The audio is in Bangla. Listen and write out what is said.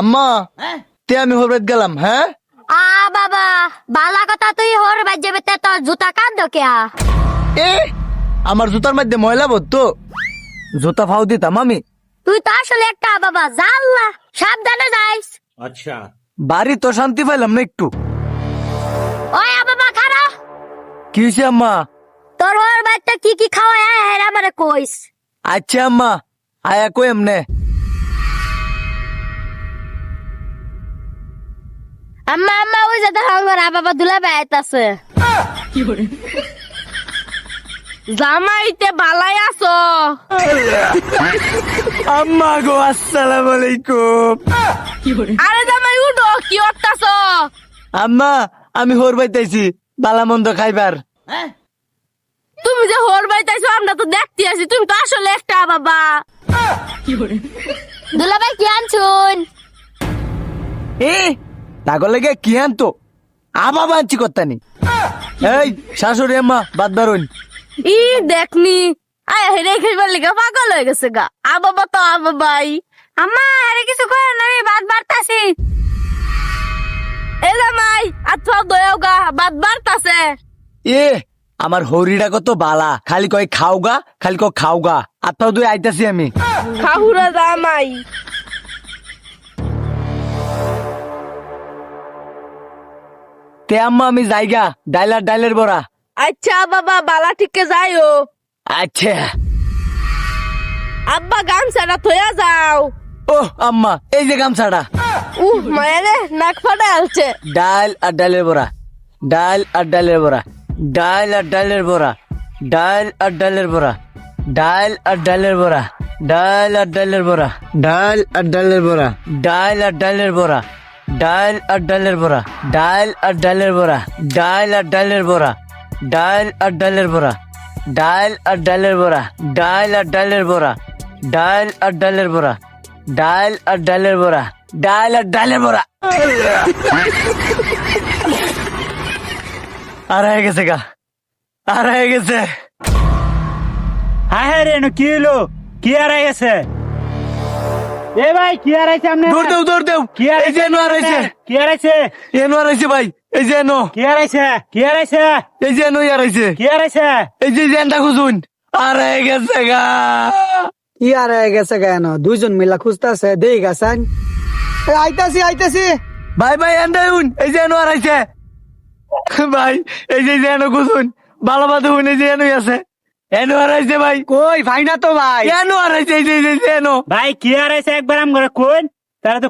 আম্মা তে আমি হরবাদ গেলাম। হ্যাঁ বাবা বালা কথা তুই হর বাজে বেতে তোর জুতা কাঁদ কেয়া এ আমার জুতার মধ্যে ময়লা ভরতো, জুতা ফাও দিতাম আমি। তুই তো আসলে একটা বাবা জাল্লা, সাবধানে যাইস। अच्छा বাড়ি তো শান্তি পাইলাম না একটু। ওই বাবা খারা, কি হয়েছে আম্মা? তোর হর বাচ্চা কি কি খাওয়ায় হেরা আমারে কইস। আচ্ছা আম্মা আয়া কই এমনে। আম্মা আম্মা ওই যে দেখো বাবা দুলা বাইতাছে। জামাইতে বালাই আছো? আম্মা গো আসসালামু আলাইকুম। আরে জামাই উঠো, কি করতাছো? আম্মা আমি হরবাইতাইছি বালা মন্দ খাইবার। তুমি যে হর বাইতাইছো আমরা তো দেখতে আছি, তুমি তো আসলে একটা বাবা। দুলা ভাই কি আনছুন? এ তাগর লাগে কি আনতো আবা বাঞ্চি করতানি। এই শাশুড়ি আম্মা বাদ বারুন। ই দেখনি আয় হেরে খেলবার লিগা পাগল হয়ে গেছে গা। বাবা তো বাবাই। আম্মা হেরে কিছু করে না, আমি বাদ বাড়তাছি। এ জামাই আচ্ছা দয়াও গা, বাদ বাড়তাছে। এ আমার হরিটা কত বালা, খালি কয় খাওগা খালি কয় খাওগা। আত্মাও দুই আইতাছি আমি। খাহুরা জামাই তে আম্মা আমি যাইগা, ডাইলের বড়া। আচ্ছা বাবা বালা ঠিককে যাইও। আচ্ছা আব্বা গামছাটা থইয়া যাও। ও আম্মা এই যে গামছাড়া। মায়েরে নাক ফাটা আলছে। ডাল আর ডালের বড়া, ডাল আর ডালের বড়া, ডাল আর ডালের বড়া, ডাল আর ডালের বড়া, ডাল আর ডালের বড়া, ডাল আর ডালের বড়া, ডাল আর ডালের বড়া, ডাল আর ডালের বড়া, ডাল আর ডালের বড়া, ডাল আর ডালের বড়া, ডাল আর ডালের বড়া, ডাল আর ডালের বড়া, ডাল আর ডালের বড়া, ডাল আর ডালের বড়া, ডাল আর ডালের বড়া, ডাল আর ডালের বড়া, ডাল আর ডালের বড়া। আর হয়ে গেছে গা, আর হয়ে গেছে। হ্যাঁ রে কি হলো, কি হারাই গেছে? এ ভাই কি হারাইছে? আপনি দৌড় দেও কি এই যে এনো হারাইছে, কি হারাইছে? এনো হারাইছে ভাই, এই যে এনো, কি হারাইছে? কি হারাইছে? এই যে এনো হারাইছে, কি হারাইছে? এই যে জেনটা খুঁজুন। আর হয়ে গেছে গা। কি আর হয়ে গেছে কেন? দুইজন মিলা খুঁজতেছে, দেই গেছেন। আইতাছি। ভাই ভাই এন্ডাউন, এই যে এনো হারাইছে ভাই, এই যে এনো খুঁজুন ভালো ভালো দেখুন, এই যে এনোই আছে, এনো হারাইছে ভাই। কই ভাই না তো ভাই। এনো হারাইছে, এই যে এনো। ভাই কি হারাইছে একবার আম করে কোন, তারা তো